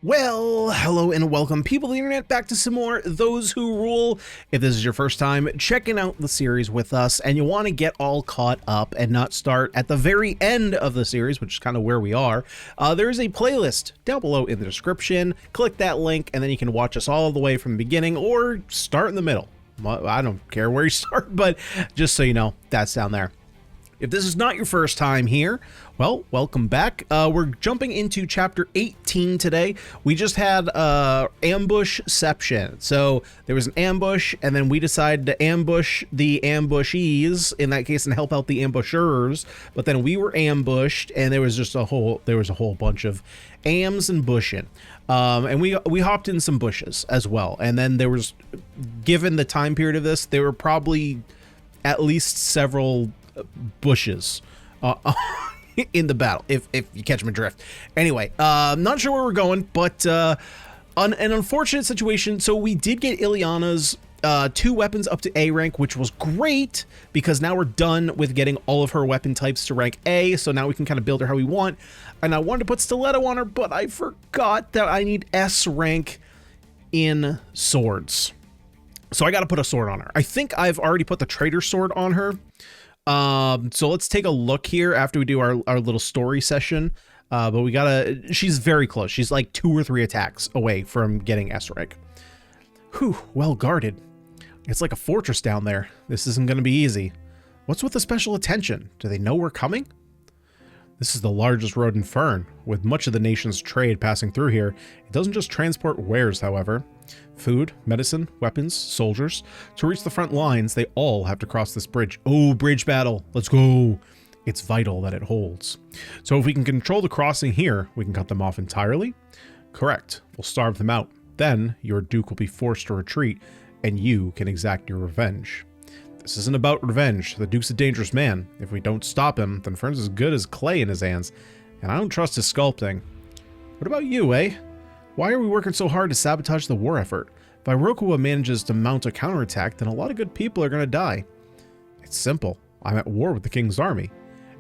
Well, hello and welcome, people of the internet, back to some more Those Who Rule. If this is your first time checking out the series with us and you want to get all caught up and not start at the very end of the series, which is kind of where we are, there is a playlist down below in the description. Click that link and then you can watch us all the way from the beginning or start in the middle. I don't care where you start, but just so you know, that's down there. If this is not your first time here, well, welcome back. We're jumping into chapter 18 today. We just had ambushception. So there was an ambush, and then we decided to ambush the ambushees in that case and help out the ambushers. But then we were ambushed, and there was a whole bunch of ams and bushing. And we hopped in some bushes as well. And then there was, given the time period of this, there were probably at least several bushes in the battle, if you catch my drift. Anyway, not sure where we're going, but an unfortunate situation. So we did get Ileana's 2 weapons up to A rank, which was great because now we're done with getting all of her weapon types to rank A, so now we can kind of build her how we want. And I wanted to put stiletto on her, but I forgot that I need S rank in swords, so I got to put a sword on her. I think I've already put the trader sword on her. So let's take a look here after we do our little story session. But she's very close. She's like 2 or 3 attacks away from getting S rank. Whew, well guarded. It's like a fortress down there. This isn't going to be easy. What's with the special attention? Do they know we're coming? This is the largest road in Fern, with much of the nation's trade passing through here. It doesn't just transport wares, however. Food, medicine, weapons, soldiers. To reach the front lines, they all have to cross this bridge. Oh, bridge battle. Let's go. It's vital that it holds. So if we can control the crossing here, we can cut them off entirely? Correct. We'll starve them out. Then your duke will be forced to retreat, and you can exact your revenge. This isn't about revenge. The duke's a dangerous man. If we don't stop him, then Fern's as good as clay in his hands, and I don't trust his sculpting. What about you, eh? Why are we working so hard to sabotage the war effort? If Iroquois manages to mount a counterattack, then a lot of good people are going to die. It's simple. I'm at war with the king's army.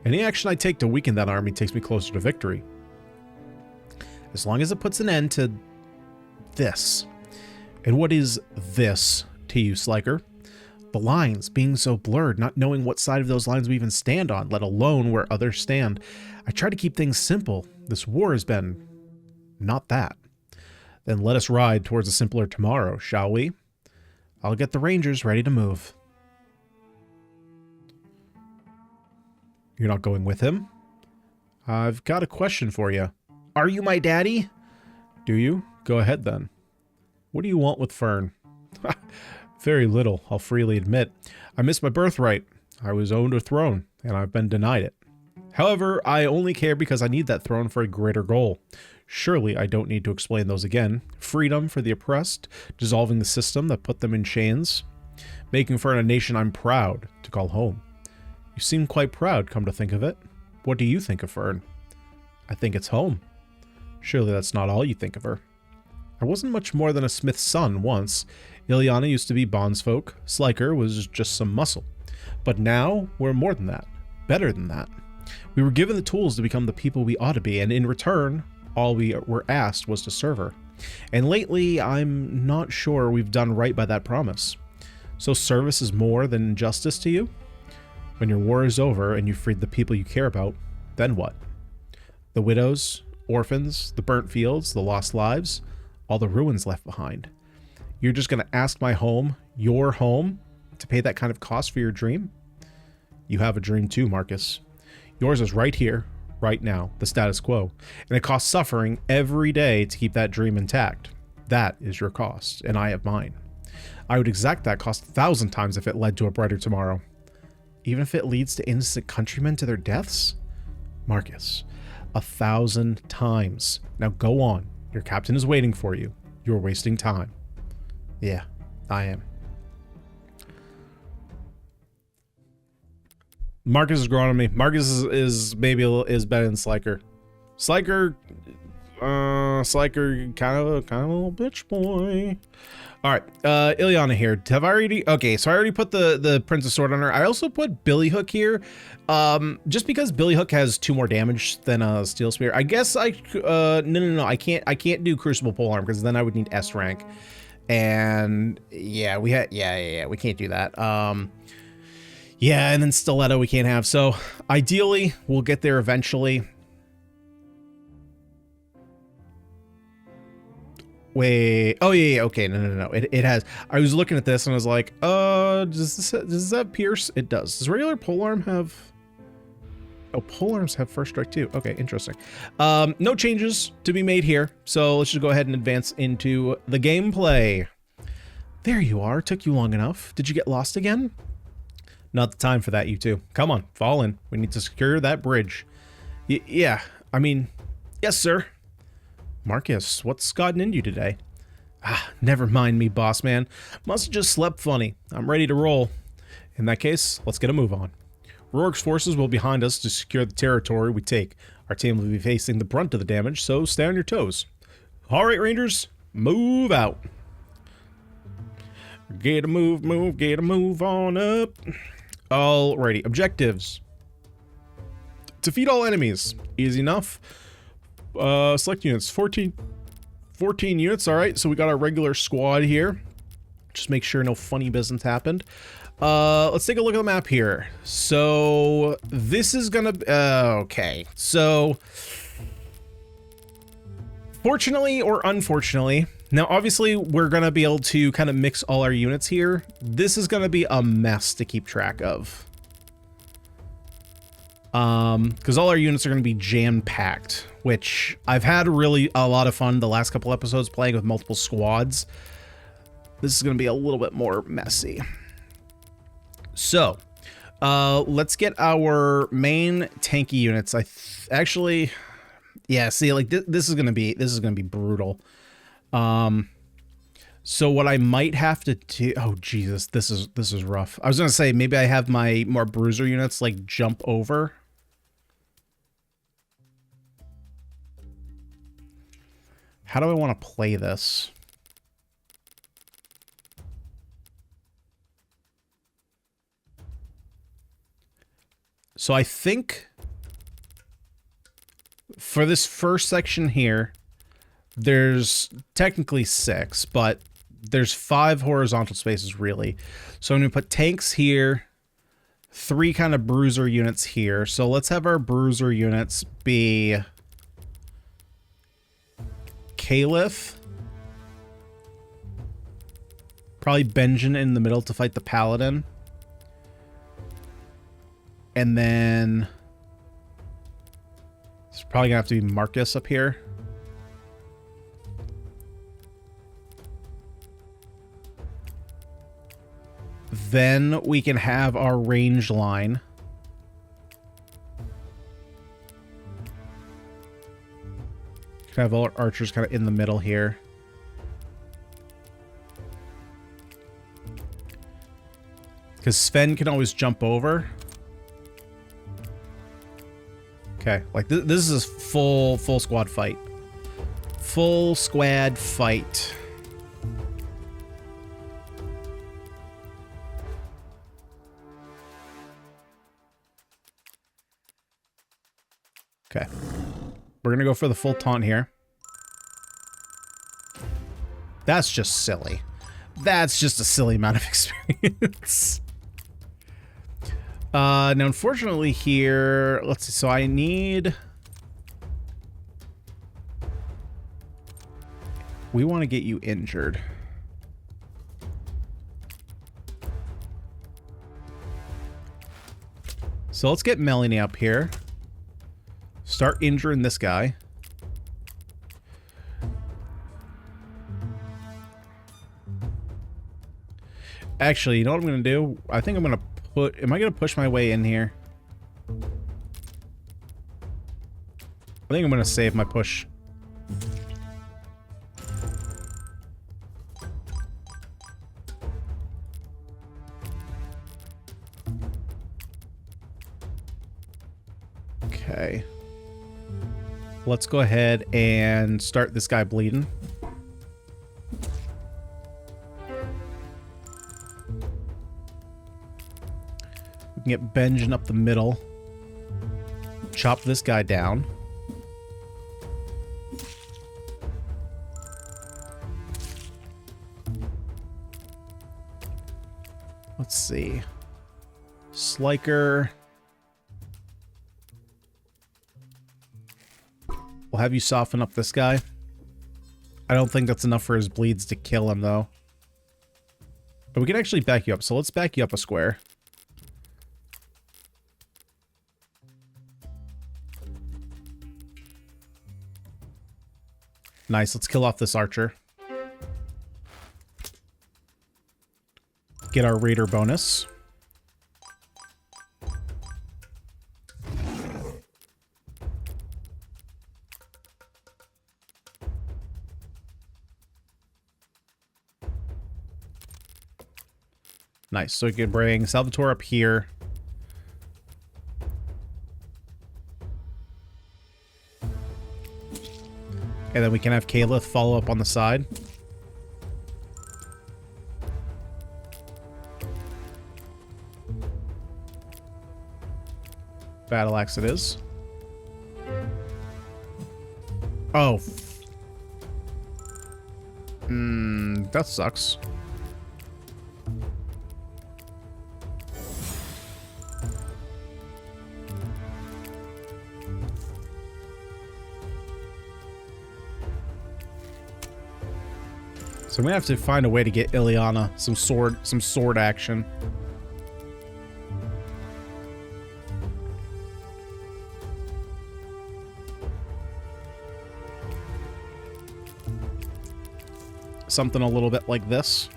Any action I take to weaken that army takes me closer to victory. As long as it puts an end to this. And what is this to you, Sliker? The lines being so blurred, not knowing what side of those lines we even stand on, let alone where others stand. I try to keep things simple. This war has been not that. Then let us ride towards a simpler tomorrow, shall we? I'll get the rangers ready to move. You're not going with him? I've got a question for you. Are you my daddy? Do you? Go ahead then. What do you want with Fern? Very little, I'll freely admit. I missed my birthright. I was owned a throne, and I've been denied it. However, I only care because I need that throne for a greater goal. Surely I don't need to explain those again. Freedom for the oppressed, dissolving the system that put them in chains, making Fern a nation I'm proud to call home. You seem quite proud, come to think of it. What do you think of Fern? I think it's home. Surely that's not all you think of her. I wasn't much more than a smith's son once. Ileana used to be bondsfolk. Sliker was just some muscle. But now, we're more than that. Better than that. We were given the tools to become the people we ought to be, and in return, all we were asked was to serve her. And lately, I'm not sure we've done right by that promise. So service is more than justice to you? When your war is over and you freed the people you care about, then what? The widows, orphans, the burnt fields, the lost lives, all the ruins left behind. You're just going to ask my home, your home, to pay that kind of cost for your dream? You have a dream too, Marcus. Yours is right here, right now, the status quo, and it costs suffering every day to keep that dream intact. That is your cost, and I have mine. I would exact that cost 1,000 times if it led to a brighter tomorrow. Even if it leads to innocent countrymen to their deaths? Marcus, 1,000 times. Now go on. Your captain is waiting for you. You're wasting time. Yeah, I am. Marcus is growing on me. Marcus is maybe better than Sliker. Sliker, Sliker, kind of a little bitch boy. All right, Ilyana here. Have I already? Okay, so I already put the Princess Sword on her. I also put Billy Hook here, just because Billy Hook has 2 more damage than Steel Spear. I guess no. I can't do Crucible Polearm because then I would need S rank, and yeah, we can't do that. Yeah, and then Stiletto we can't have. So ideally, we'll get there eventually. Wait, oh yeah, okay, no. It has. I was looking at this and I was like, does this have Pierce? It does. Does regular polearm have? Oh, polearms have first strike too. Okay, interesting. No changes to be made here, so let's just go ahead and advance into the gameplay. There you are. Took you long enough. Did you get lost again? Not the time for that, you two. Come on, fall in. We need to secure that bridge. Yeah, I mean, yes, sir. Marcus, what's gotten into you today? Ah, never mind me, boss man. Must have just slept funny. I'm ready to roll. In that case, let's get a move on. Rourke's forces will be behind us to secure the territory we take. Our team will be facing the brunt of the damage, so stay on your toes. All right, Rangers, move out. Get a move on up. Alrighty, objectives. Defeat all enemies. Easy enough. Select units. 14 units. All right, so we got our regular squad here. Just make sure no funny business happened. Let's take a look at the map here. So this is gonna okay. So fortunately or unfortunately, now obviously we're gonna be able to kind of mix all our units here. This is gonna be a mess to keep track of. Because all our units are going to be jam-packed, which I've had really a lot of fun the last couple episodes playing with multiple squads. This is going to be a little bit more messy. So, let's get our main tanky units. Actually, yeah, see, like this is going to be brutal. So what I might have to do, oh Jesus, this is rough. I was going to say maybe I have my more bruiser units like jump over. How do I want to play this? So I think for this first section here, there's technically 6, but there's 5 horizontal spaces really. So I'm going to put tanks here, 3 kind of bruiser units here. So let's have our bruiser units be Caliph, probably Benjen in the middle to fight the Paladin, and then it's probably gonna have to be Marcus up here. Then we can have our range line. Have all our archers kind of in the middle here. Because Sven can always jump over. Okay, like this is a full squad fight. Full squad fight. Okay. We're gonna go for the full taunt here. That's just silly. That's just a silly amount of experience. Now, unfortunately here, let's see. So I need... We want to get you injured. So let's get Melanie up here. Start injuring this guy. Actually, you know what I'm going to do? I think I'm going to put... Am I going to push my way in here? I think I'm going to save my push. Okay. Let's go ahead and start this guy bleeding. We can get Benjen up the middle. Chop this guy down. Let's see. Sliker. We'll have you soften up this guy. I don't think that's enough for his bleeds to kill him, though. But we can actually back you up, so let's back you up a square. Nice, let's kill off this archer. Get our raider bonus. Nice, so we can bring Salvatore up here. And then we can have Caliph follow up on the side. Battle axe it is. Oh. That sucks. So I'm gonna have to find a way to get Ileana some sword action. Something a little bit like this.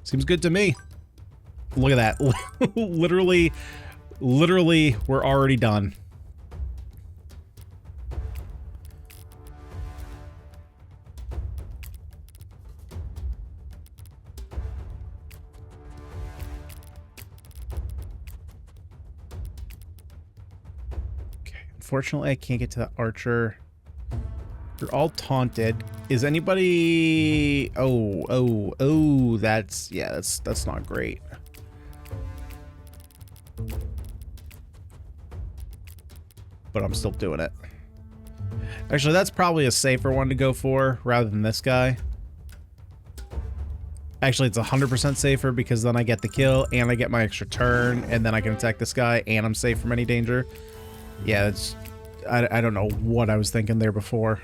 Seems good to me. Look at that. literally, we're already done. Okay, unfortunately, I can't get to that archer. You're all taunted. Is anybody... Oh, that's... Yeah, that's not great. But I'm still doing it. Actually, that's probably a safer one to go for rather than this guy. Actually, it's 100% safer because then I get the kill and I get my extra turn and then I can attack this guy and I'm safe from any danger. Yeah, it's... I don't know what I was thinking there before.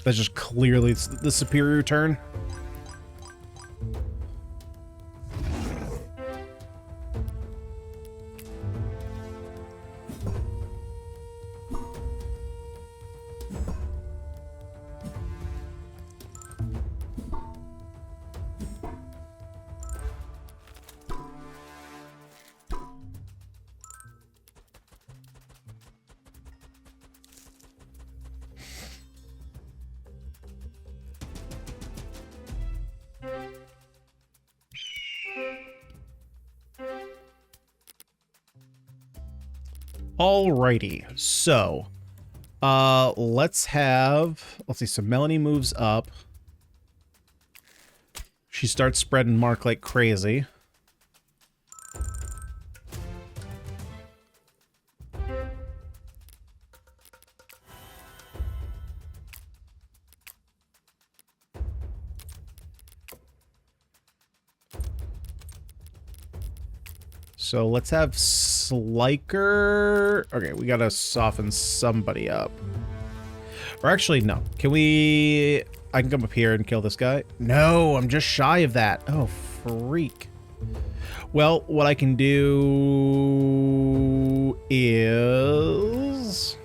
That's just clearly the superior turn. Alrighty, so let's see, so Melanie moves up. She starts spreading Mark like crazy. So let's have Sliker. Okay, we gotta soften somebody up. Or actually, no. Can we... I can come up here and kill this guy. No, I'm just shy of that. Oh, freak. Well, what I can do is...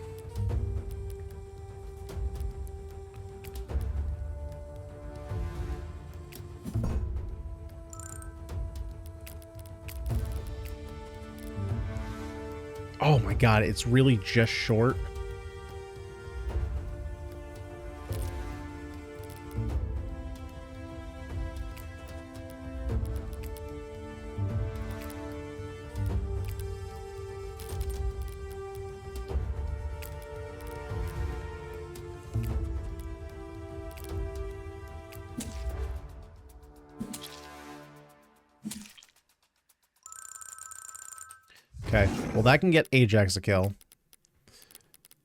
Oh my god, it's really just short. Okay, well that can get Ajax a kill.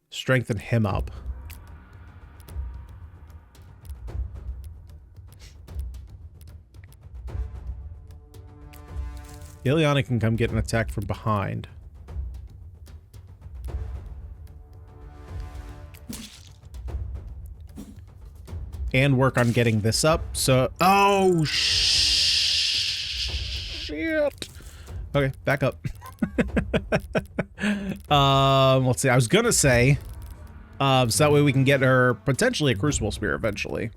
Strengthen him up. Ileana can come get an attack from behind. And work on getting this up, so... Oh, shit. Okay, back up. Let's see, I was gonna say... so that way we can get her potentially a Crucible Spear eventually.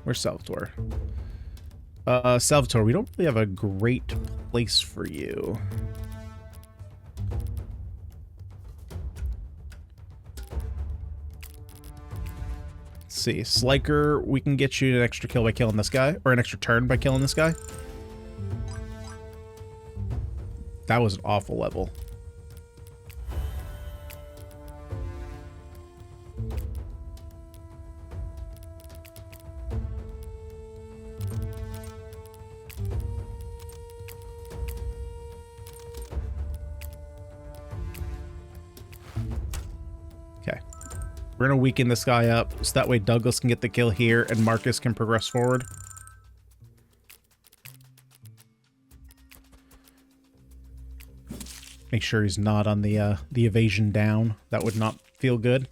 Where's Salvatore? Salvatore, we don't really have a great place for you. Let's see. Sliker, we can get you an extra kill by killing this guy, or an extra turn by killing this guy. That was an awful level. We're going to weaken this guy up, so that way Douglas can get the kill here and Marcus can progress forward. Make sure he's not on the evasion down. That would not feel good.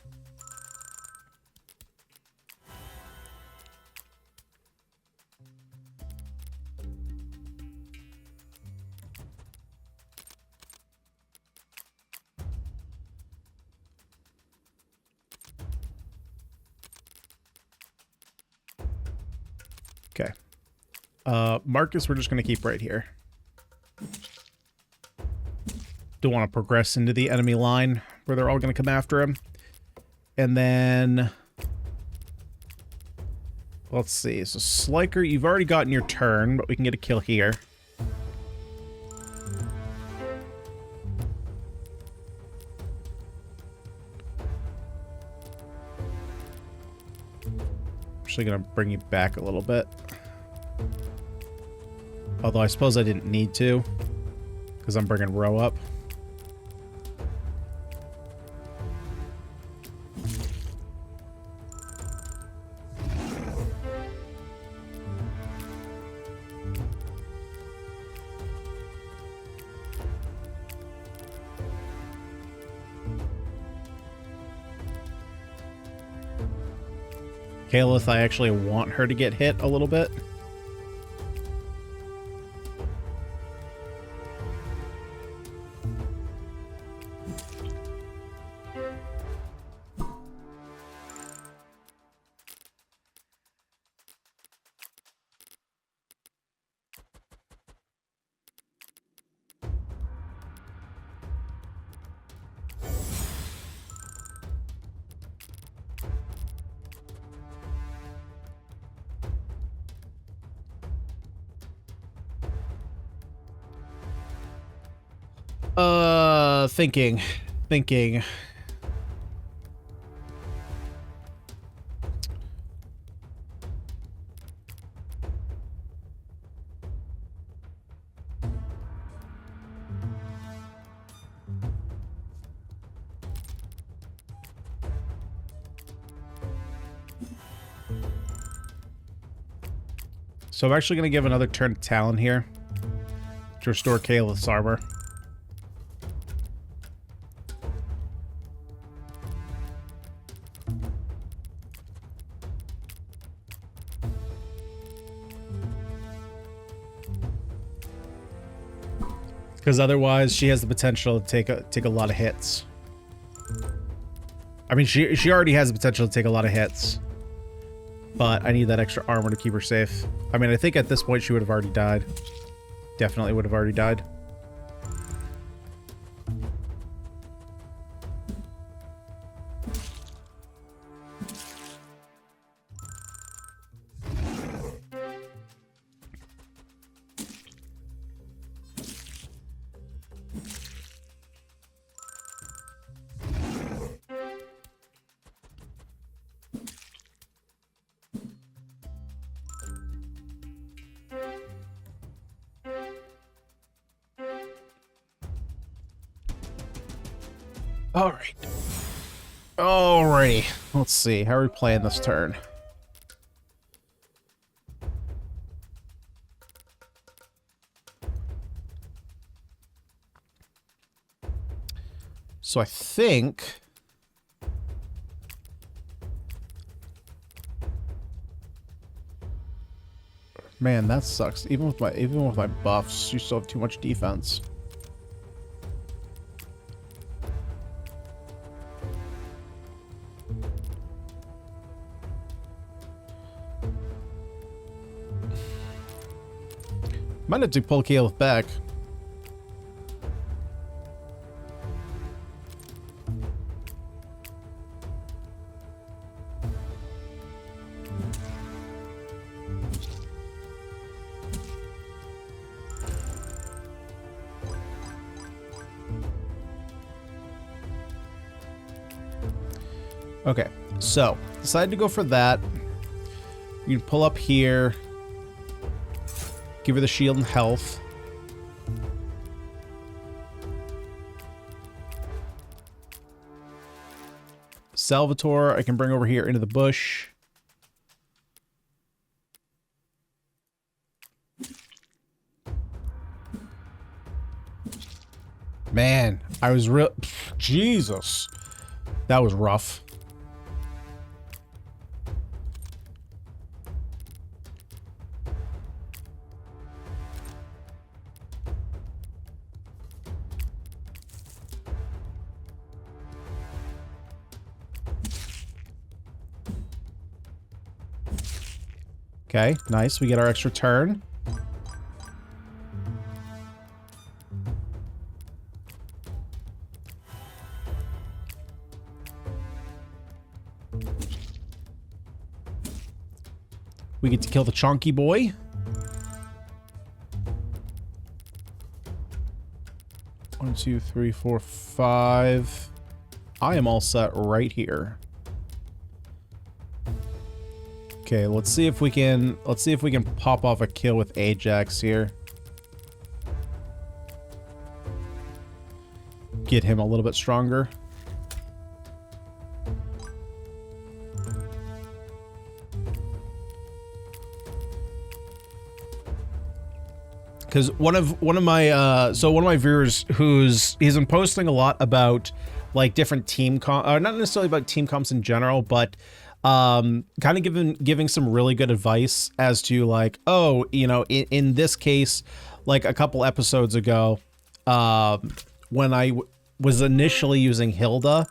Okay. Marcus, we're just going to keep right here. Don't want to progress into the enemy line where they're all going to come after him. And then... let's see. So, Sliker, you've already gotten your turn, but we can get a kill here. Actually going to bring you back a little bit. Although I suppose I didn't need to, because I'm bringing Row up. Kaelith, I actually want her to get hit a little bit. Thinking. So I'm actually going to give another turn to Talon here to restore Kaelith's armor. Because otherwise, she has the potential to take a lot of hits. I mean, she already has the potential to take a lot of hits. But I need that extra armor to keep her safe. I mean, I think at this point she would have already died. Definitely would have already died. Alright. Alrighty. Let's see. How are we playing this turn? So I think... Man, that sucks. Even with my buffs, you still have too much defense. Might have to pull Caleb back. Okay, so decided to go for that. You can pull up here. Give her the shield and health. Salvatore, I can bring over here into the bush. Man, I was real... Jesus. That was rough. Okay, nice. We get our extra turn. We get to kill the chunky boy. One, two, three, four, five. I am all set right here. Okay, let's see if we can pop off a kill with Ajax here. Get him a little bit stronger. Because one of my viewers he's been posting a lot about like different team not necessarily about team comps in general, but kind of giving some really good advice as to like, oh, you know, in this case, like a couple episodes ago, when I was initially using Hilda,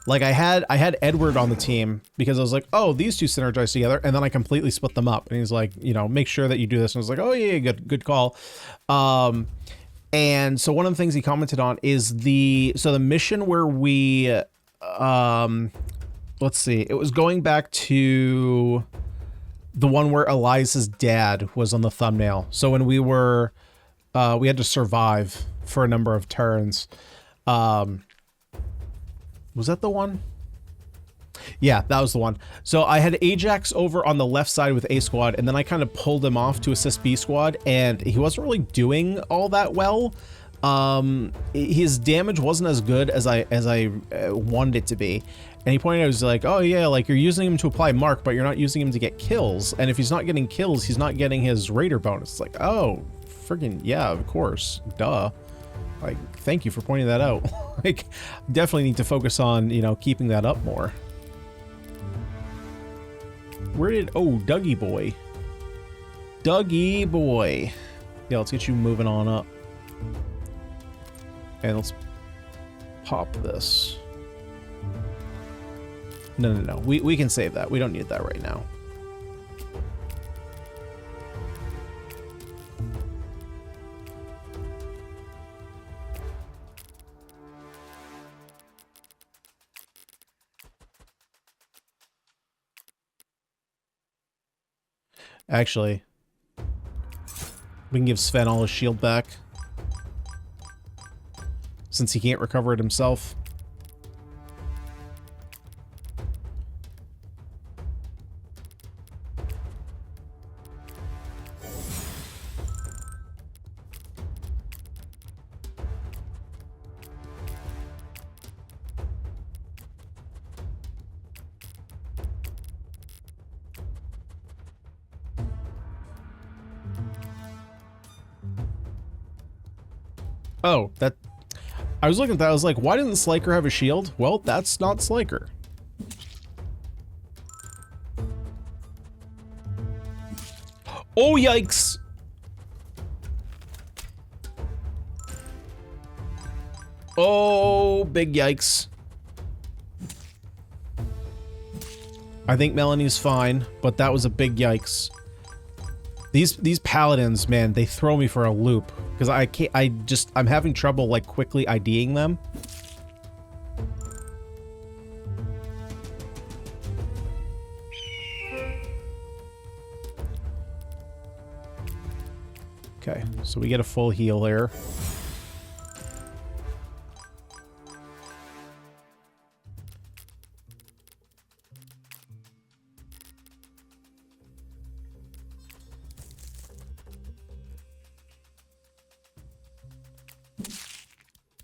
like I had Edward on the team because I was like, oh, these two synergize together, and then I completely split them up. And he's like, you know, make sure that you do this. And I was like, oh yeah, good call. And so one of the things he commented on is the mission where we, let's see, it was going back to the one where Eliza's dad was on the thumbnail. So when we were, we had to survive for a number of turns. Was that the one? Yeah, that was the one. So I had Ajax over on the left side with A squad, and then I kind of pulled him off to assist B squad, and he wasn't really doing all that well. His damage wasn't as good as I wanted it to be. And he pointed out, he was like, oh yeah, like you're using him to apply mark, but you're not using him to get kills. And if he's not getting kills, he's not getting his raider bonus. It's like, oh, friggin' yeah, of course, duh. Like, thank you for pointing that out. Like, definitely need to focus on, you know, keeping that up more. Where did... Oh, Dougie boy. Dougie boy. Yeah, let's get you moving on up. And let's pop this. No. We can save that. We don't need that right now. Actually, we can give Sven all his shield back, since he can't recover it himself. Oh, that... I was looking at that, I was like, why didn't Sliker have a shield? Well, that's not Sliker. Oh, yikes! Oh, big yikes. I think Melanie's fine, but that was a big yikes. These paladins, man, they throw me for a loop because I'm having trouble like quickly IDing them. Okay, so we get a full heal there.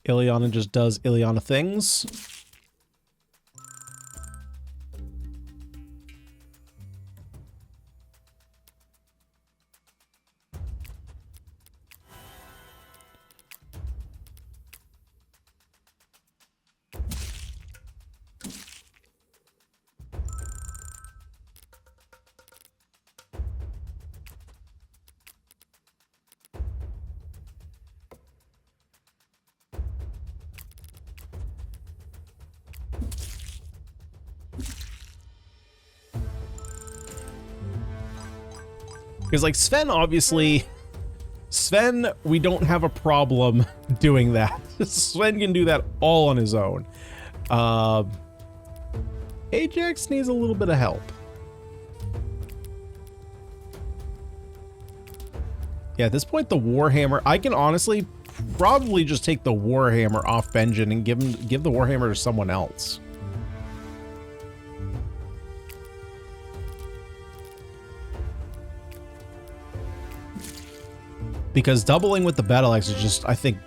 Ileana just does Ileana things. Because, like, Sven, obviously... Sven, we don't have a problem doing that. Sven can do that all on his own. Ajax needs a little bit of help. Yeah, at this point, the Warhammer... I can honestly probably just take the Warhammer off Benjen and give the Warhammer to someone else. Because doubling with the Battle Axe is just, I think,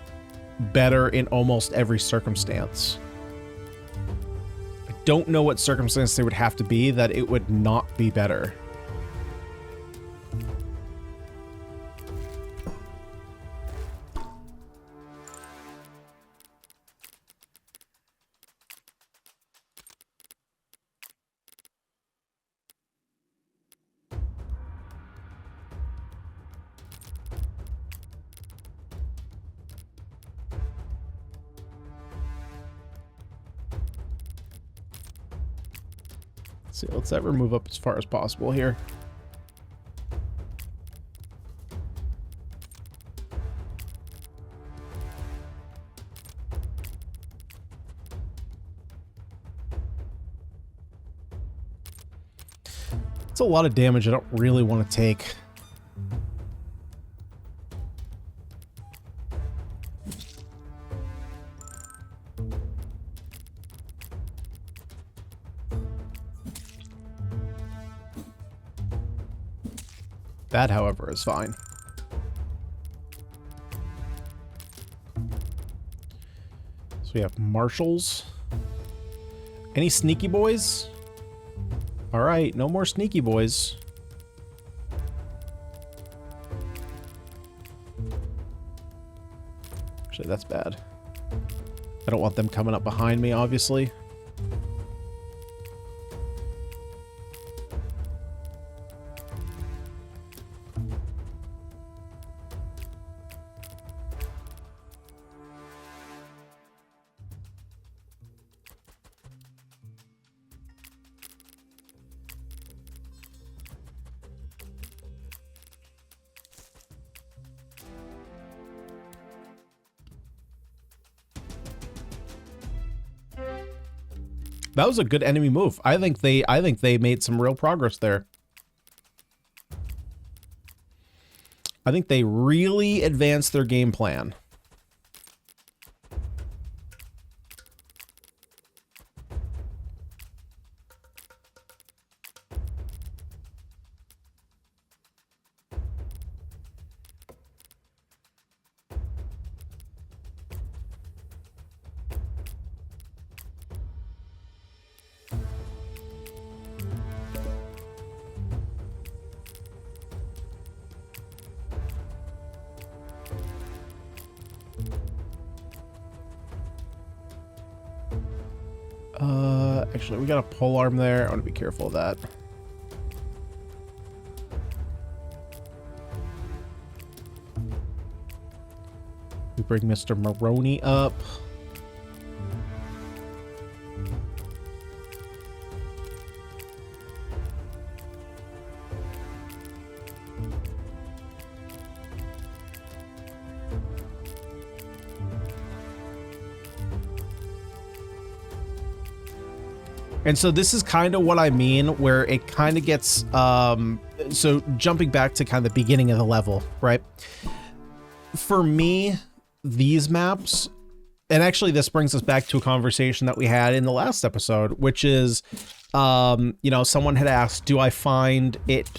better in almost every circumstance. I don't know what circumstance there would have to be that it would not be better. See, let's ever move up as far as possible here. It's a lot of damage I don't really want to take. That, however, is fine. So we have marshals. Any sneaky boys? All right, no more sneaky boys. Actually, that's bad. I don't want them coming up behind me, obviously. That was a good enemy move. I think they made some real progress there. I think they really advanced their game plan. Actually, we got a pole arm there. I want to be careful of that. We bring Mr. Maroney up. And so this is kind of what I mean, where it kind of gets, so jumping back to kind of the beginning of the level, right? For me, these maps, and actually this brings us back to a conversation that we had in the last episode, which is, you know, someone had asked, do I find it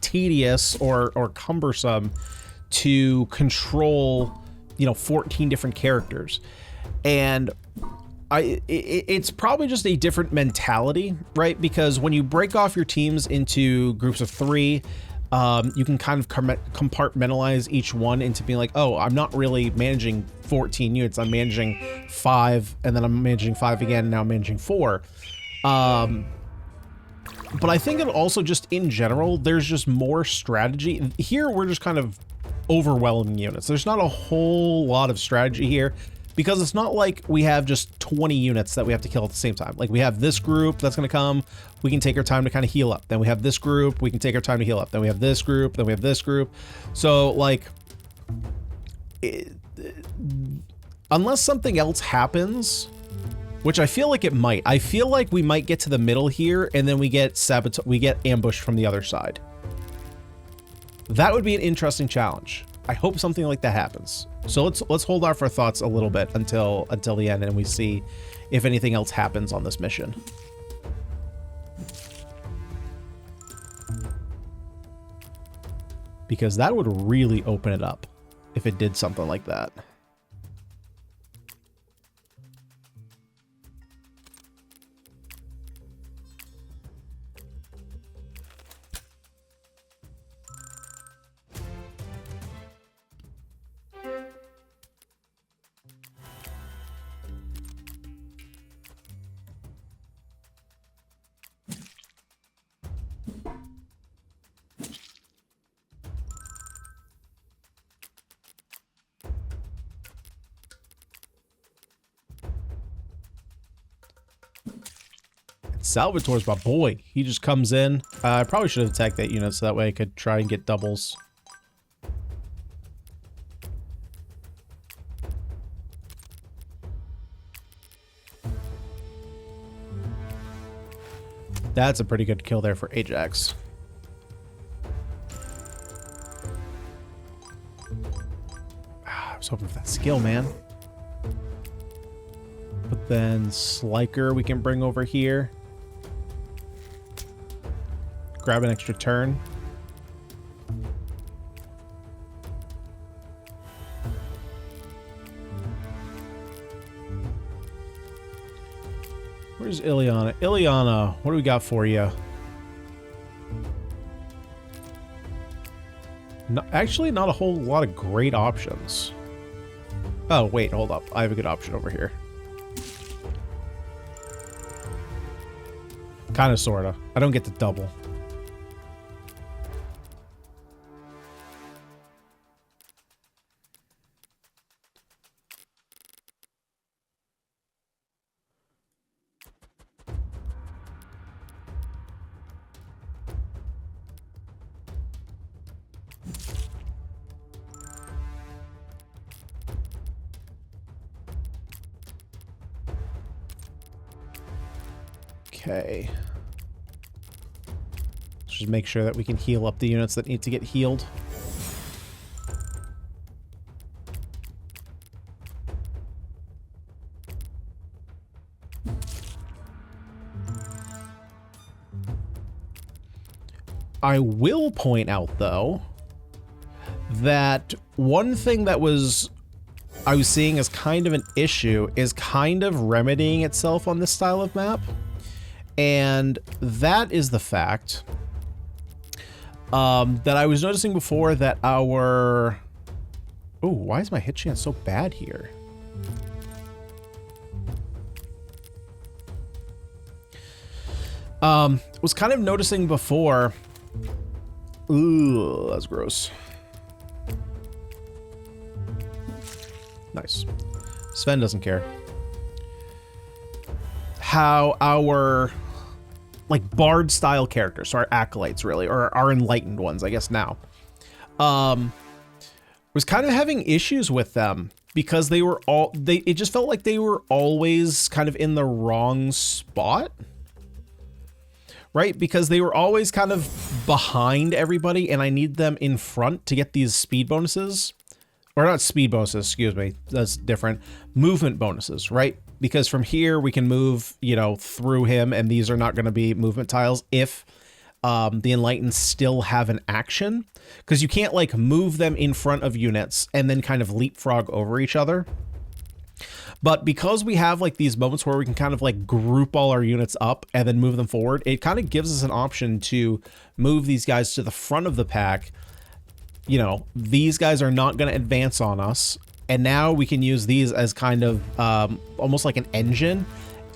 tedious or cumbersome to control, you know, 14 different characters? And it's probably just a different mentality, right? Because when you break off your teams into groups of 3, you can kind of compartmentalize each one into being like, oh, I'm not really managing 14 units. I'm managing 5, and then I'm managing 5 again, and now I'm managing 4. But I think it also just in general, there's just more strategy. Here, we're just kind of overwhelming units. There's not a whole lot of strategy here. Because it's not like we have just 20 units that we have to kill at the same time. Like, we have this group that's going to come. We can take our time to kind of heal up. Then we have this group. We can take our time to heal up. Then we have this group. Then we have this group. So, like, unless something else happens, which I feel like it might. I feel like we might get to the middle here, and then we get ambushed from the other side. That would be an interesting challenge. I hope something like that happens. So let's hold off our thoughts a little bit until the end, and we see if anything else happens on this mission. Because that would really open it up if it did something like that. Salvatore's my boy. He just comes in. I probably should have attacked that unit so that way I could try and get doubles. That's a pretty good kill there for Ajax. I was hoping for that skill, man. But then Sliker we can bring over here. Grab an extra turn. Where's Ileana? Ileana, what do we got for you? No, actually, not a whole lot of great options. Oh, wait, hold up. I have a good option over here. Kind of, sort of. I don't get to double. Okay. Let's just make sure that we can heal up the units that need to get healed. I will point out, though, that one thing that I was seeing as kind of an issue is kind of remedying itself on this style of map. And that is the fact that I was noticing before that our... Oh, why is my hit chance so bad here? Was kind of noticing before. Ooh, that's gross. Nice. Sven doesn't care. How our, like, bard style characters, so our acolytes really, or our enlightened ones, I guess now, was kind of having issues with them because they were all, it just felt like they were always kind of in the wrong spot. Right? Because they were always kind of behind everybody, and I need them in front to get these speed bonuses. Or not speed bonuses, excuse me. That's different. Movement bonuses, right? Because from here, we can move, you know, through him, and these are not going to be movement tiles if the Enlightened still have an action. Because you can't, like, move them in front of units and then kind of leapfrog over each other. But because we have like these moments where we can kind of like group all our units up and then move them forward, it kind of gives us an option to move these guys to the front of the pack. You know, these guys are not going to advance on us. And now we can use these as kind of almost like an engine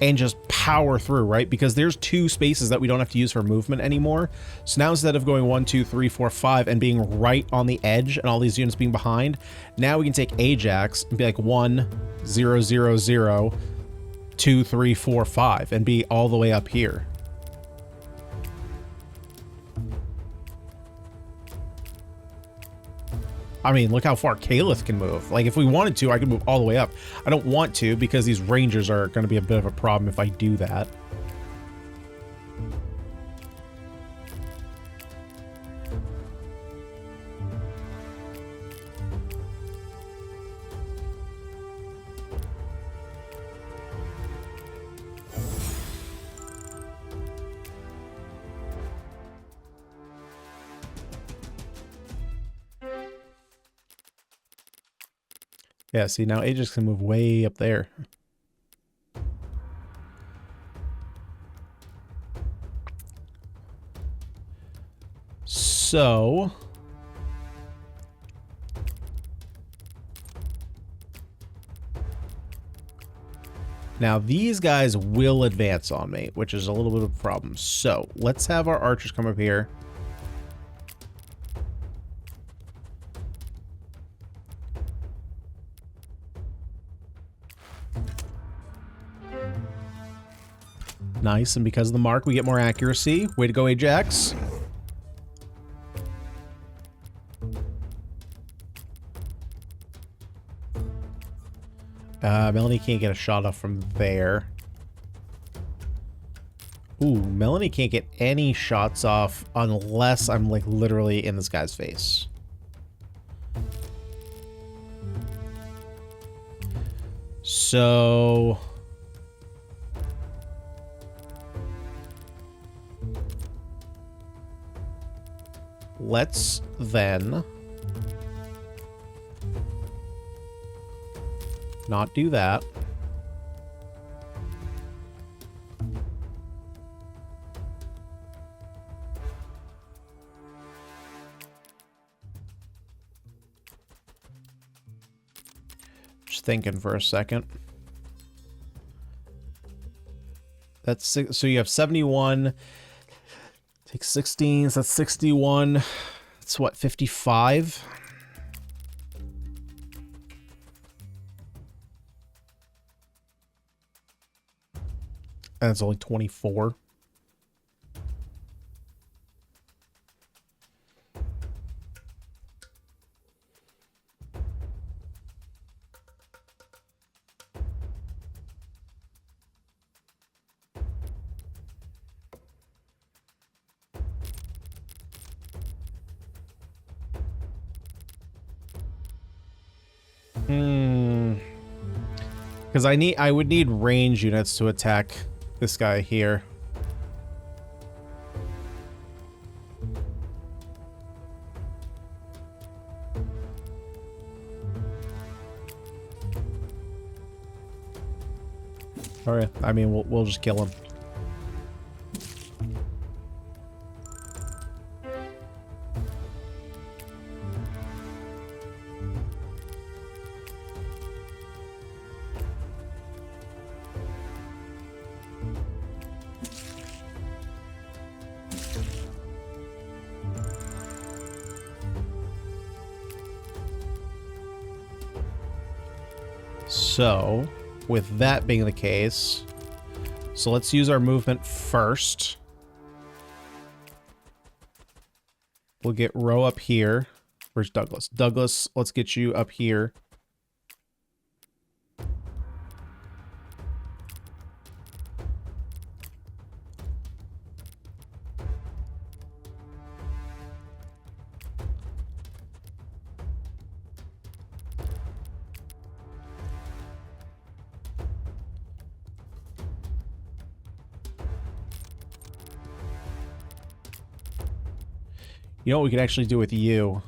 and just power through, right? Because there's 2 spaces that we don't have to use for movement anymore. So now instead of going 1, 2, 3, 4, 5 and being right on the edge and all these units being behind, now we can take Ajax and be like 1, 0, 0, 0, 2, 3, 4, 5 and be all the way up here. I mean, look how far Caliph can move. Like, if we wanted to, I could move all the way up. I don't want to because these Rangers are going to be a bit of a problem if I do that. Yeah, see, now Ajax can move way up there. So... now these guys will advance on me, which is a little bit of a problem. So, let's have our archers come up here. Nice, and because of the mark, we get more accuracy. Way to go, Ajax. Melanie can't get a shot off from there. Ooh, Melanie can't get any shots off unless I'm, like, literally in this guy's face. So... let's then not do that. Just thinking for a second. That's six, so you have 71. Take 16, so that's 61. That's what, 55? And it's only 24. Because I would need range units to attack this guy here. All right, I mean we'll just kill him. So, with that being the case, so let's use our movement first. We'll get Ro up here. Where's Douglas? Douglas, let's get you up here. You know what we could actually do with you?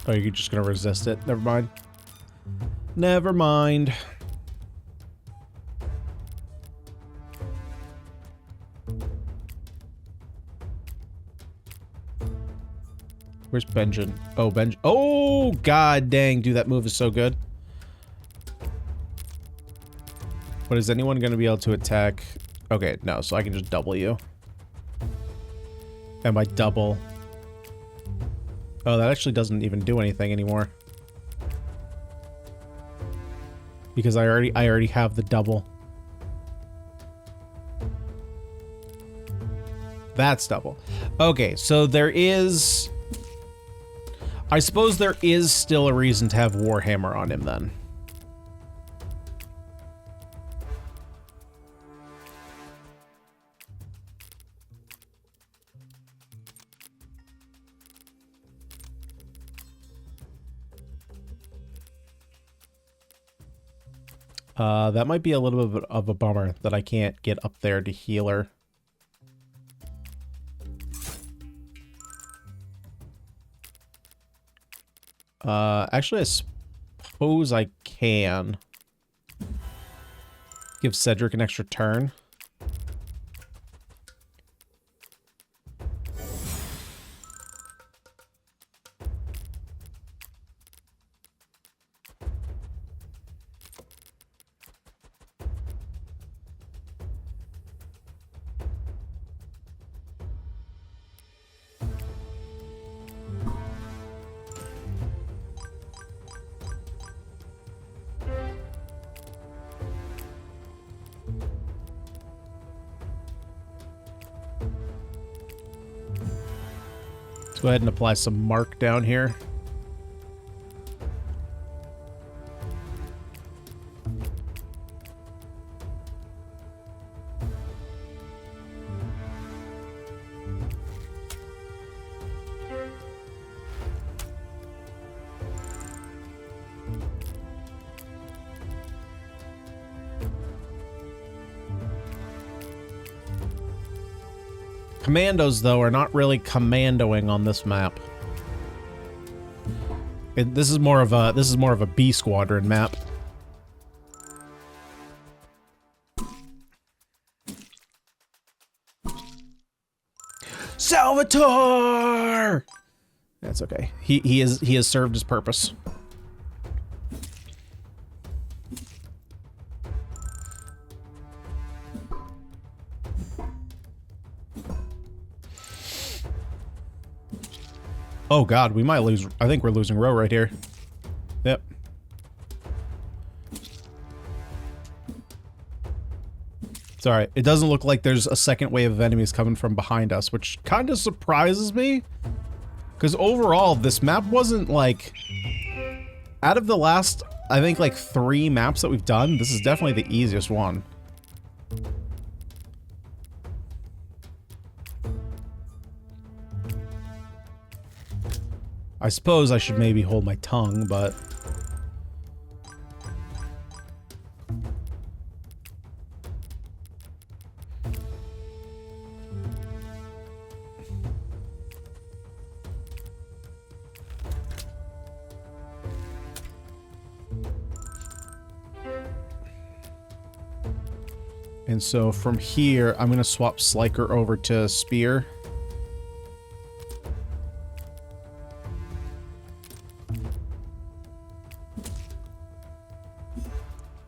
Oh, you're just gonna resist it? Never mind. Never mind. Where's Benjamin? Oh, Benjamin. Oh, god dang, dude, that move is so good. But is anyone gonna be able to attack? Okay, no, so I can just double you. And by double... Oh, that actually doesn't even do anything anymore. Because I already have the double. That's double. Okay, so there is... I suppose there is still a reason to have Warhammer on him then. That might be a little bit of a bummer that I can't get up there to heal her. Actually, I suppose I can give Cedric an extra turn. Let's go ahead and apply some mark down here. Commandos, though, are not really commandoing on this map. This is more of a B squadron map. Salvatore! That's okay. He has served his purpose. Oh god, we might lose. I think we're losing Ro right here. Yep. It's alright. It doesn't look like there's a second wave of enemies coming from behind us, which kind of surprises me. Because overall, this map wasn't like... Out of the last, I think, like 3 maps that we've done, this is definitely the easiest one. I suppose I should maybe hold my tongue, but... And so from here, I'm going to swap Sliker over to Spear.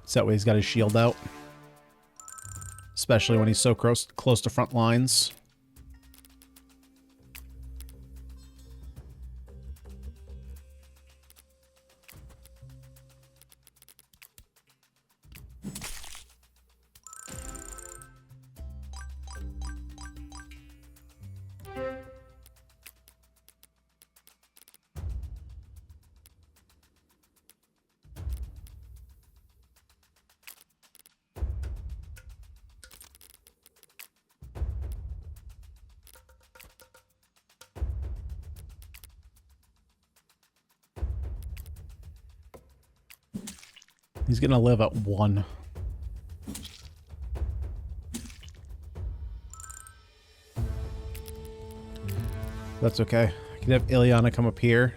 So that way he's got his shield out. Especially when he's so close to front lines. He's gonna live at 1. That's okay. I can have Ileana come up here.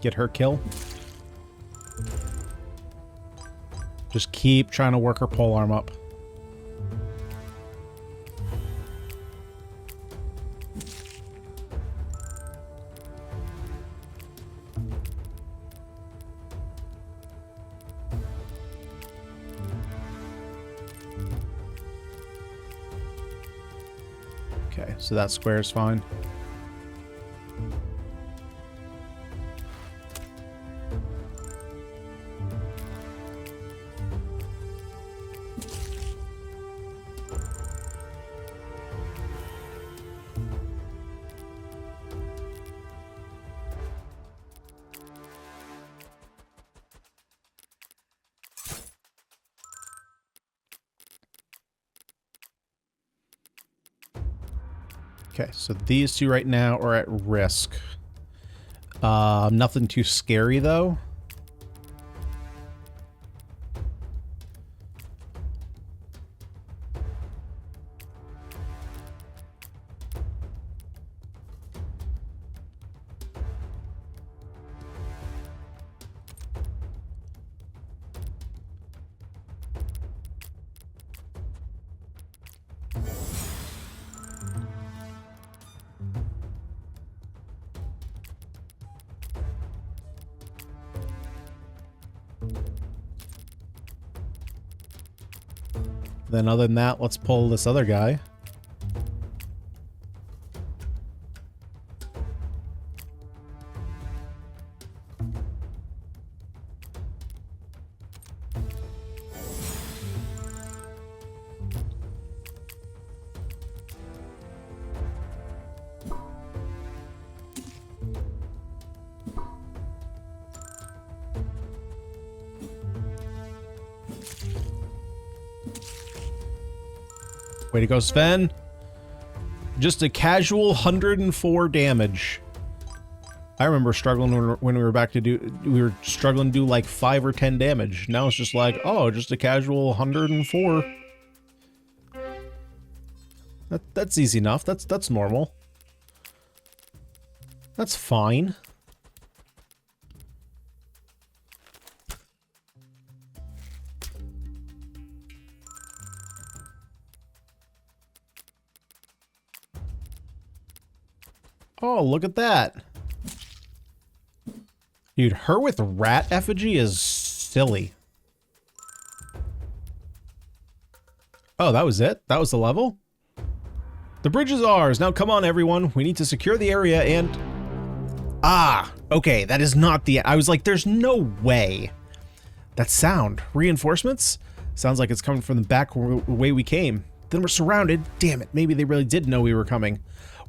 Get her kill. Just keep trying to work her polearm up. Okay, so that square is fine. Okay, so these two right now are at risk. Nothing too scary, though. Then other than that, let's pull this other guy. Way to go, Sven. Just a casual 104 damage. I remember struggling when we were back to we were struggling to do like 5 or 10 damage. Now it's just like, oh, just a casual 104. That's easy enough. That's normal. That's fine. Oh, look at that. Dude, her with rat effigy is silly. Oh, that was it? That was the level? The bridge is ours. Now come on, everyone. We need to secure the area and... Ah, okay, that is not the... I was like, there's no way. That sound. Reinforcements? Sounds like it's coming from the back way we came. Then we're surrounded. Damn it, maybe they really did know we were coming.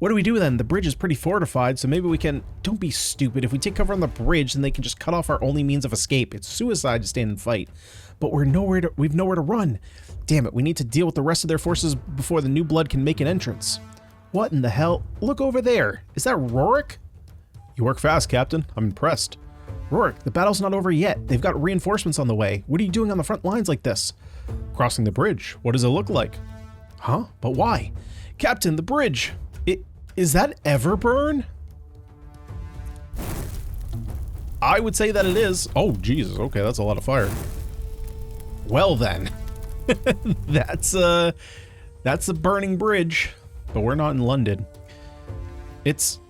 What do we do then? The bridge is pretty fortified, so maybe we can... Don't be stupid. If we take cover on the bridge, then they can just cut off our only means of escape. It's suicide to stand and fight. But we've nowhere to run. Damn it, we need to deal with the rest of their forces before the new blood can make an entrance. What in the hell? Look over there. Is that Rorik? You work fast, Captain. I'm impressed. Rorik, the battle's not over yet. They've got reinforcements on the way. What are you doing on the front lines like this? Crossing the bridge. What does it look like? Huh? But why? Captain, the bridge. Is that Everburn? I would say that it is. Oh, Jesus. Okay, that's a lot of fire. Well, then. That's a burning bridge. But we're not in London. That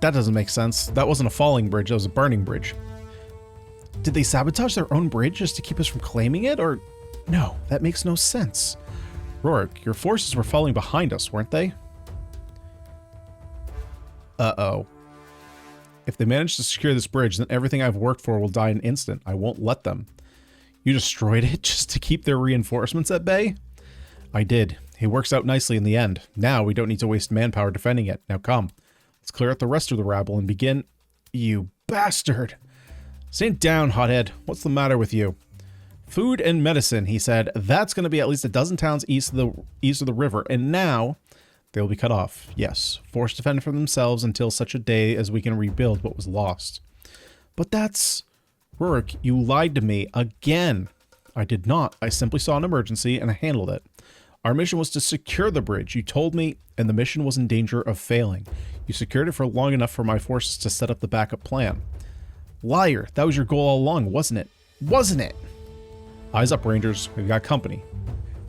doesn't make sense. That wasn't a falling bridge. That was a burning bridge. Did they sabotage their own bridge just to keep us from claiming it? Or... No, that makes no sense. Rorik, your forces were falling behind us, weren't they? Uh-oh. If they manage to secure this bridge, then everything I've worked for will die in an instant. I won't let them. You destroyed it just to keep their reinforcements at bay? I did. It works out nicely in the end. Now we don't need to waste manpower defending it. Now come. Let's clear out the rest of the rabble and begin... You bastard! Sit down, hothead. What's the matter with you? Food and medicine, he said. That's going to be at least a dozen towns east of the river. And now, They will be cut off, yes, forced to fend for themselves until such a day as we can rebuild what was lost. But that's... Rourke, you lied to me again. I did not. I simply saw an emergency and I handled it. Our mission was to secure the bridge. You told me, and the mission was in danger of failing. You secured it for long enough for my forces to set up the backup plan. Liar, that was your goal all along, wasn't it? Wasn't it? Eyes up, Rangers. We've got company.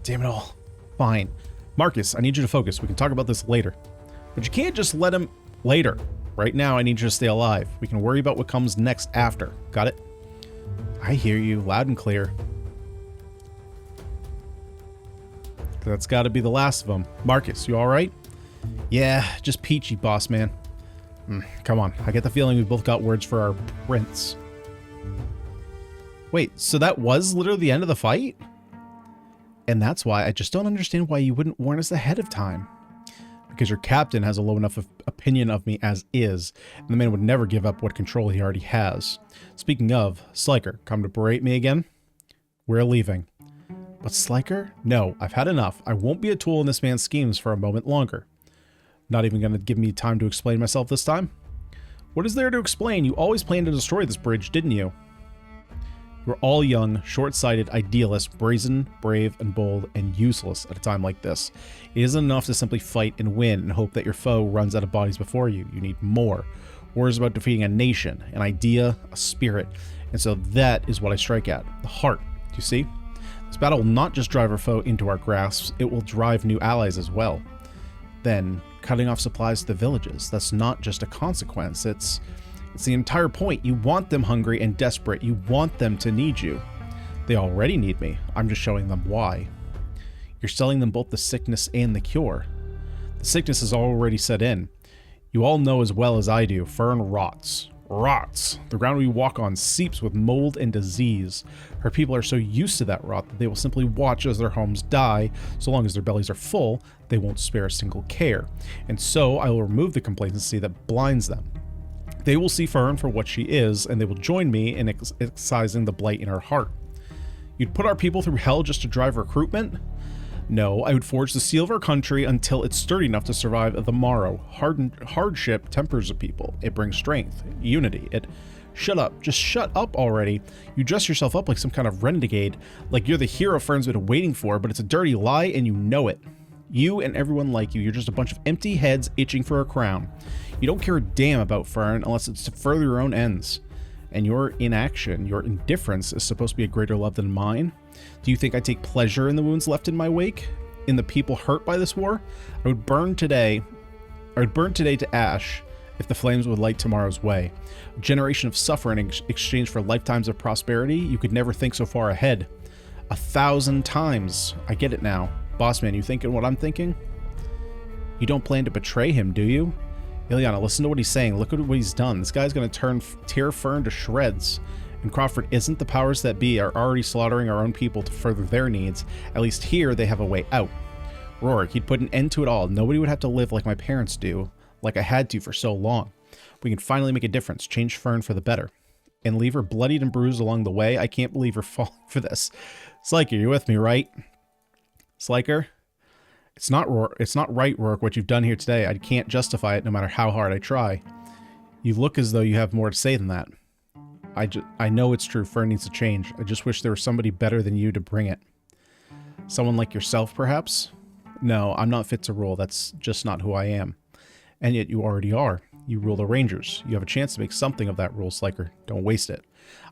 Damn it all. Fine. Marcus, I need you to focus. We can talk about this later. But you can't just let him... Later. Right now, I need you to stay alive. We can worry about what comes next after. Got it? I hear you loud and clear. That's got to be the last of them. Marcus, you all right? Yeah, just peachy, boss man. Come on, I get the feeling we both got words for our prince. Wait, so that was literally the end of the fight? And that's why I just don't understand why you wouldn't warn us ahead of time. Because your captain has a low enough opinion of me as is, and the man would never give up what control he already has. Speaking of, Sliker, come to berate me again? We're leaving. But Sliker? No, I've had enough. I won't be a tool in this man's schemes for a moment longer. Not even going to give me time to explain myself this time? What is there to explain? You always planned to destroy this bridge, didn't you? We're all young, short-sighted idealists, brazen, brave, and bold, and useless at a time like this. It isn't enough to simply fight and win and hope that your foe runs out of bodies before you. You need more. War is about defeating a nation, an idea, a spirit. And so that is what I strike at. The heart. Do you see? This battle will not just drive our foe into our grasps, it will drive new allies as well. Then, cutting off supplies to the villages. That's not just a consequence, it's the entire point. You want them hungry and desperate. You want them to need you. They already need me. I'm just showing them why. You're selling them both the sickness and the cure. The sickness has already set in. You all know as well as I do, Fern rots. Rots. The ground we walk on seeps with mold and disease. Her people are so used to that rot that they will simply watch as their homes die. So long as their bellies are full, they won't spare a single care. And so I will remove the complacency that blinds them. They will see Fern for what she is, and they will join me in excising the blight in her heart. You'd put our people through hell just to drive recruitment? No, I would forge the seal of our country until it's sturdy enough to survive the morrow. Hardship tempers a people. It brings strength, unity. Shut up. Just shut up already. You dress yourself up like some kind of renegade, like you're the hero Fern's been waiting for, but it's a dirty lie and you know it. You and everyone like you, you're just a bunch of empty heads itching for a crown. You don't care a damn about Fern unless it's to further your own ends. And your inaction, your indifference is supposed to be a greater love than mine? Do you think I take pleasure in the wounds left in my wake? In the people hurt by this war? I would burn today to ash if the flames would light tomorrow's way. A generation of suffering in exchange for lifetimes of prosperity? You could never think so far ahead. 1,000 times. I get it now. Boss man, you thinking what I'm thinking? You don't plan to betray him, do you? Ileana, listen to what he's saying. Look at what he's done. This guy's going to tear Fern to shreds. And Crawford, isn't the powers that be are already slaughtering our own people to further their needs? At least here they have a way out. Rourke, he'd put an end to it all. Nobody would have to live like my parents do, like I had to for so long. We can finally make a difference, change Fern for the better. And leave her bloodied and bruised along the way? I can't believe her falling for this. Sliker, you're with me, right? Sliker? It's not right, Rourke, what you've done here today. I can't justify it no matter how hard I try. You look as though you have more to say than that. I know it's true, Fern needs to change. I just wish there was somebody better than you to bring it. Someone like yourself, perhaps? No, I'm not fit to rule. That's just not who I am. And yet you already are. You rule the Rangers. You have a chance to make something of that rule, Sliker. Don't waste it.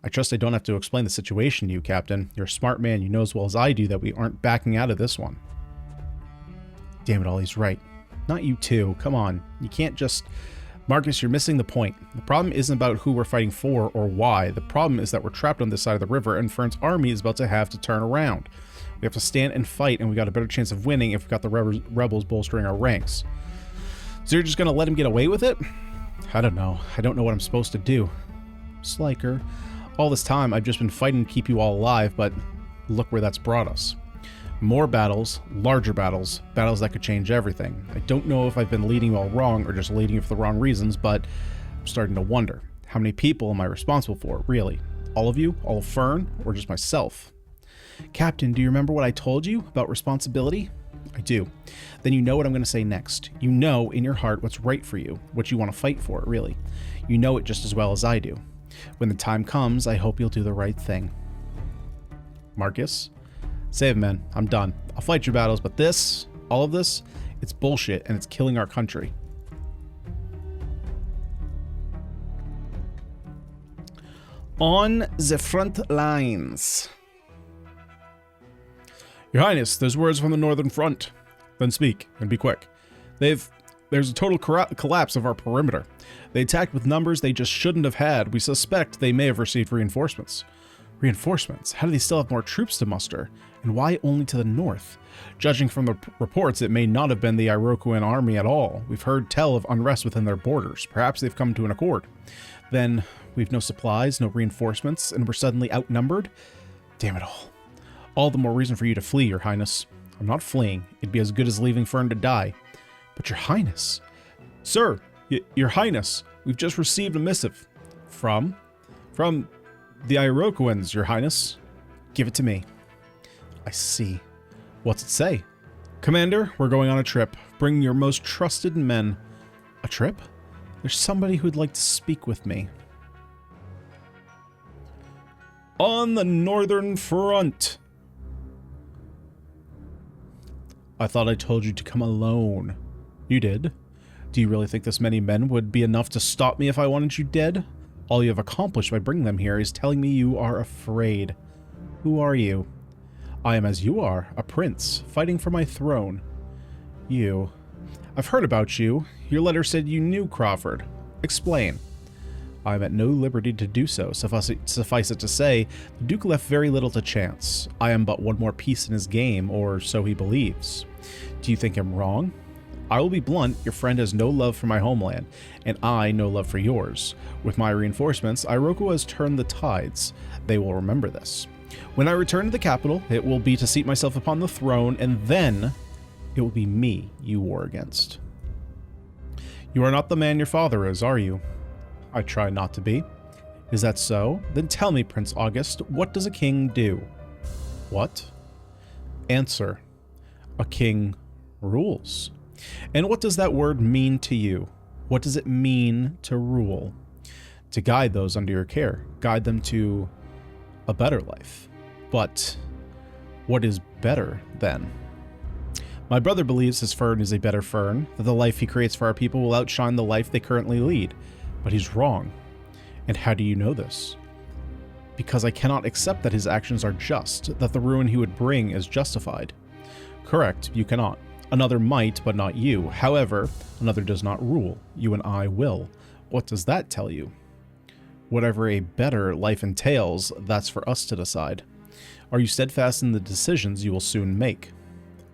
I trust I don't have to explain the situation to you, Captain. You're a smart man. You know as well as I do that we aren't backing out of this one. Damn it all, he's right. Not you too. Come on. You can't just... Marcus, you're missing the point. The problem isn't about who we're fighting for or why. The problem is that we're trapped on this side of the river and Fern's army is about to have to turn around. We have to stand and fight, and we got a better chance of winning if we got the rebels bolstering our ranks. So you're just going to let him get away with it? I don't know. I don't know what I'm supposed to do. Sliker, all this time I've just been fighting to keep you all alive, but look where that's brought us. More battles, larger battles, battles that could change everything. I don't know if I've been leading you all wrong or just leading you for the wrong reasons, but I'm starting to wonder. How many people am I responsible for, really? All of you? All of Fern? Or just myself? Captain, do you remember what I told you about responsibility? I do. Then you know what I'm going to say next. You know in your heart what's right for you, what you want to fight for, really. You know it just as well as I do. When the time comes, I hope you'll do the right thing. Marcus? Save, man. I'm done. I'll fight your battles, but this, all of this, it's bullshit and it's killing our country. On the front lines. Your Highness, there's words from the Northern Front. Then speak, and be quick. There's a total collapse of our perimeter. They attacked with numbers they just shouldn't have had. We suspect they may have received reinforcements. Reinforcements? How do they still have more troops to muster? And why only to the north? Judging from the reports, it may not have been the Iroquoian army at all. We've heard tell of unrest within their borders. Perhaps they've come to an accord. Then, we've no supplies, no reinforcements, and we're suddenly outnumbered? Damn it all. All the more reason for you to flee, Your Highness. I'm not fleeing. It'd be as good as leaving Fern to die. But Your Highness... Sir, Your Highness, we've just received a missive. From the Iroquoians, Your Highness. Give it to me. I see. What's it say? Commander, we're going on a trip. Bring your most trusted men. A trip? There's somebody who'd like to speak with me. On the Northern Front. I thought I told you to come alone. You did? Do you really think this many men would be enough to stop me if I wanted you dead? All you have accomplished by bringing them here is telling me you are afraid. Who are you? I am as you are, a prince, fighting for my throne. You. I've heard about you. Your letter said you knew Crawford. Explain. I am at no liberty to do so. Suffice it to say, the Duke left very little to chance. I am but one more piece in his game, or so he believes. Do you think I'm wrong? I will be blunt, your friend has no love for my homeland, and I no love for yours. With my reinforcements, Iroquois has turned the tides. They will remember this. When I return to the capital, it will be to seat myself upon the throne, and then it will be me you war against. You are not the man your father is, are you? I try not to be. Is that so? Then tell me, Prince August, what does a king do? What? Answer. A king rules. And what does that word mean to you? What does it mean to rule? To guide those under your care. Guide them to a better life. But what is better then? My brother believes his fern is a better fern, that the life he creates for our people will outshine the life they currently lead. But he's wrong. And how do you know this? Because I cannot accept that his actions are just, that the ruin he would bring is justified. Correct, you cannot. Another might, but not you. However, another does not rule. You and I will. What does that tell you? Whatever a better life entails, that's for us to decide. Are you steadfast in the decisions you will soon make?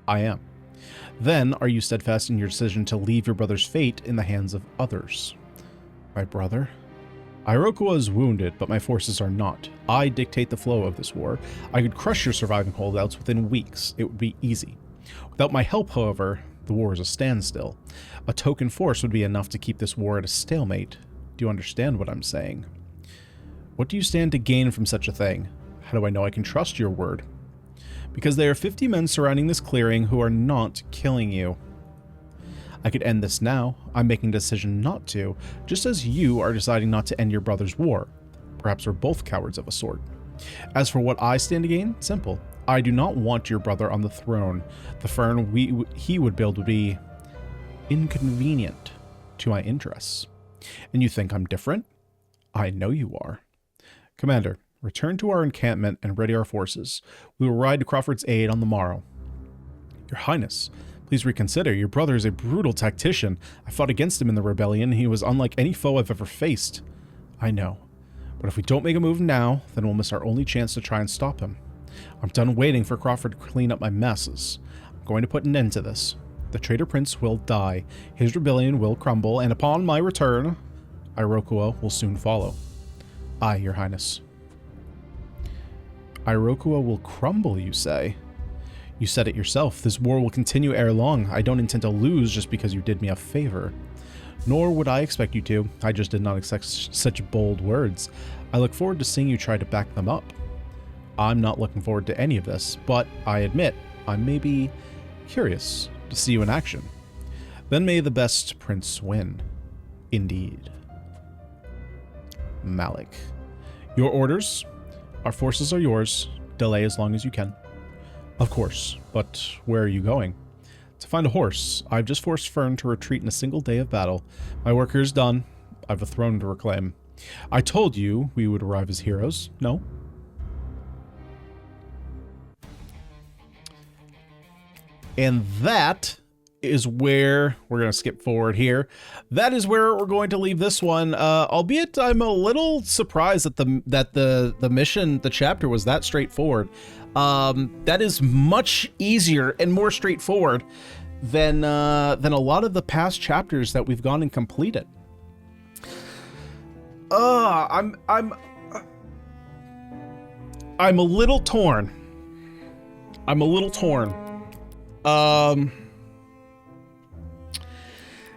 I am. Then, are you steadfast in your decision to leave your brother's fate in the hands of others? My brother? Iroquois is wounded, but my forces are not. I dictate the flow of this war. I could crush your surviving holdouts within weeks. It would be easy. Without my help, however, the war is a standstill. A token force would be enough to keep this war at a stalemate. Do you understand what I'm saying? What do you stand to gain from such a thing? How do I know I can trust your word? Because there are 50 men surrounding this clearing who are not killing you. I could end this now. I'm making a decision not to, just as you are deciding not to end your brother's war. Perhaps we're both cowards of a sort. As for what I stand to gain, simple. I do not want your brother on the throne. The fern he would build would be inconvenient to my interests. And you think I'm different? I know you are. Commander, return to our encampment and ready our forces. We will ride to Crawford's aid on the morrow. Your Highness, please reconsider. Your brother is a brutal tactician. I fought against him in the rebellion. He was unlike any foe I've ever faced. I know. But if we don't make a move now, then we'll miss our only chance to try and stop him. I'm done waiting for Crawford to clean up my messes. I'm going to put an end to this. The traitor prince will die. His rebellion will crumble, and upon my return, Iroquois will soon follow. Aye, Your Highness. Iroquois will crumble, you say? You said it yourself. This war will continue ere long. I don't intend to lose just because you did me a favor. Nor would I expect you to. I just did not expect such bold words. I look forward to seeing you try to back them up. I'm not looking forward to any of this, but I admit, I'm maybe Curious to see you in action. Then may the best prince win. Indeed. Malik. Your orders. Our forces are yours. Delay as long as you can. Of course, but where are you going? To find a horse. I've just forced Fern to retreat in a single day of battle. My work here is done. I've a throne to reclaim. I told you we would arrive as heroes. No? And that is where we're going to skip forward here. That is where we're going to leave this one. Albeit I'm a little surprised that the mission, the chapter was that straightforward. That is much easier and more straightforward than a lot of the past chapters that we've gone and completed. I'm a little torn.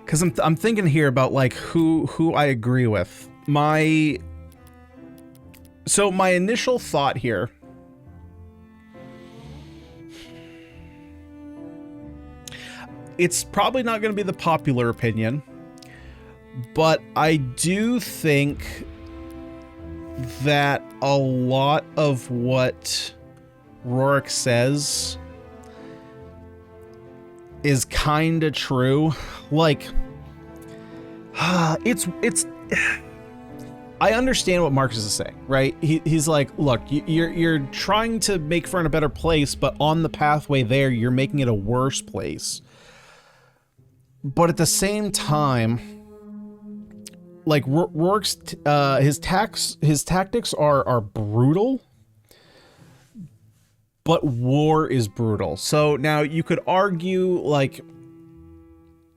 Because I'm thinking here about like who I agree with. My initial thought here. It's probably not going to be the popular opinion, but I do think that a lot of what Rorik says is kind of true. Like, it's I understand what Marcus is saying, right? He's like, look, you're trying to make Fern a better place, but on the pathway there, you're making it a worse place. But at the same time, like Rorik's his tactics are brutal, but war is brutal. So now you could argue, like,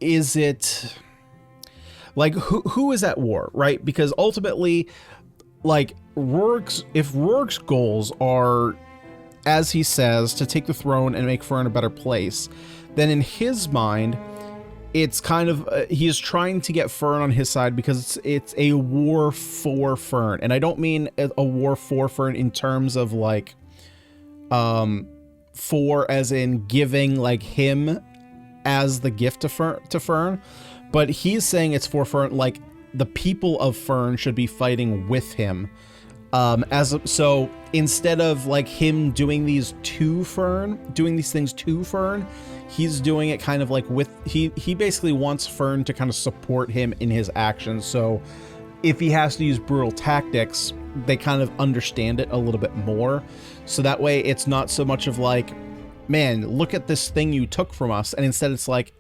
is it like who is at war, right? Because ultimately, like if Rorik's goals are, as he says, to take the throne and make Fern a better place, then in his mind, it's kind of he is trying to get Fern on his side because it's a war for Fern, and I don't mean a war for Fern in terms of like for as in giving like him as the gift to Fern, but he's saying it's for Fern, like the people of Fern should be fighting with him. So instead of like him doing these things to Fern, he's doing it kind of like with, he basically wants Fern to kind of support him in his actions. So if he has to use brutal tactics, they kind of understand it a little bit more. So that way it's not so much of like, man, look at this thing you took from us. And instead it's like,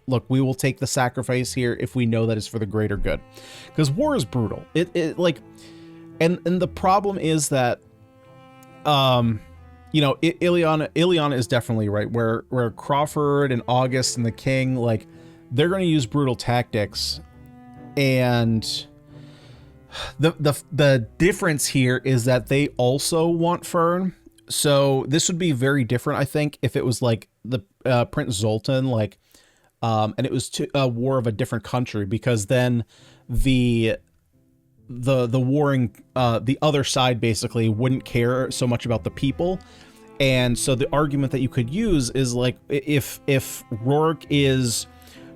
look, we will take the sacrifice here if we know that it's for the greater good. Because war is brutal. It like, and the problem is that, you know, Ileana is definitely right, where Crawford and August and the king, like, they're going to use brutal tactics, and the difference here is that they also want Fern. So this would be very different, I think, if it was like the Prince Zoltan, like, and it was a war of a different country, because then the warring, the other side basically wouldn't care so much about the people. And so the argument that you could use is like, if Rorik is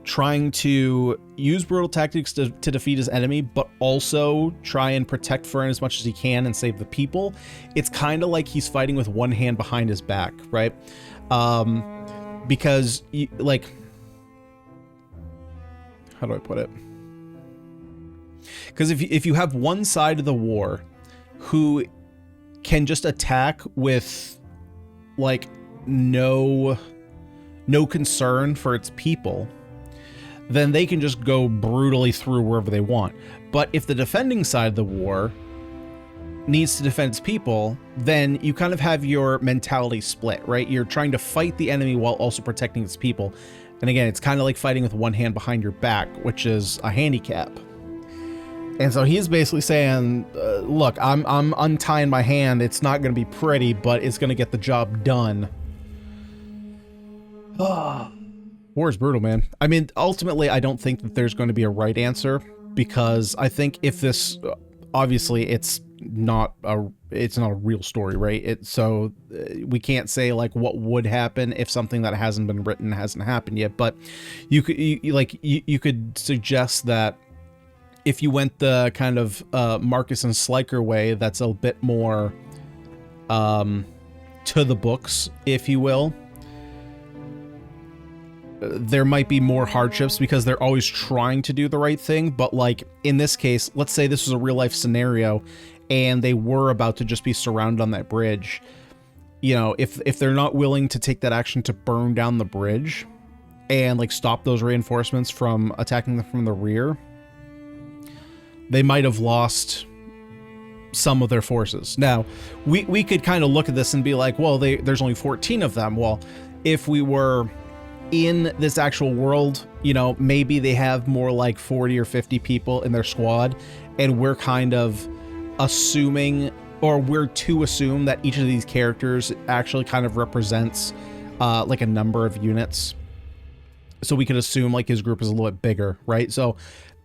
trying to use brutal tactics to defeat his enemy, but also try and protect Fern as much as he can and save the people, it's kind of like he's fighting with one hand behind his back, right? Because like, how do I put it? Because if you have one side of the war who can just attack with like no concern for its people, then they can just go brutally through wherever they want. But if the defending side of the war needs to defend its people, then you kind of have your mentality split, right? You're trying to fight the enemy while also protecting its people. And again, it's kind of like fighting with one hand behind your back, which is a handicap. And so he's basically saying, look, I'm untying my hand. It's not going to be pretty, but it's going to get the job done. War is brutal, man. I mean, ultimately, I don't think that there's going to be a right answer, because I think if this, obviously, it's it's not a real story, right? So we can't say like what would happen if something that hasn't been written hasn't happened yet. But you could suggest that if you went the kind of Marcus and Sliker way, that's a bit more to the books, if you will. There might be more hardships because they're always trying to do the right thing. But like in this case, let's say this was a real life scenario and they were about to just be surrounded on that bridge. You know, if they're not willing to take that action to burn down the bridge and like stop those reinforcements from attacking them from the rear, they might have lost some of their forces. Now, we could kind of look at this and be like, well, there's only 14 of them. Well, if we were in this actual world, you know, maybe they have more like 40 or 50 people in their squad, and we're kind of assuming, or we're to assume that each of these characters actually kind of represents like a number of units. So we could assume like his group is a little bit bigger, right? So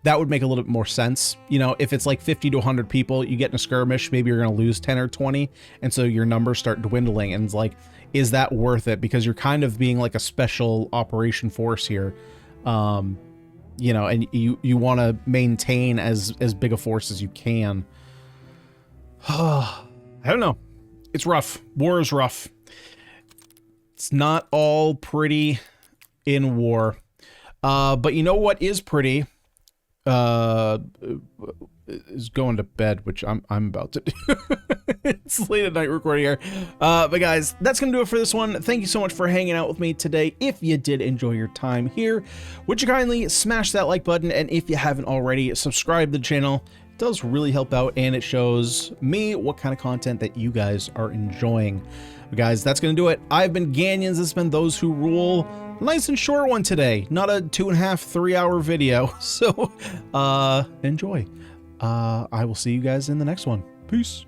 that would make a little bit more sense. You know, if it's like 50 to 100 people, you get in a skirmish, maybe you're going to lose 10 or 20. And so your numbers start dwindling, and it's like, is that worth it? Because you're kind of being like a special operation force here. You know, and you want to maintain as big a force as you can. I don't know. It's rough. War is rough. It's not all pretty in war. But you know what is pretty? Is going to bed, which I'm about to do. It's late at night recording here. But guys, that's gonna do it for this one. Thank you so much for hanging out with me today. If you did enjoy your time here, would you kindly smash that like button, and if you haven't already, subscribe to the channel. It does really help out, and it shows me what kind of content that you guys are enjoying. But guys, that's gonna do it. I've been Ganyons. It's been Those Who Rule. Nice and short one today, not a 2.5, 3 hour video. So enjoy. I will see you guys in the next one. Peace.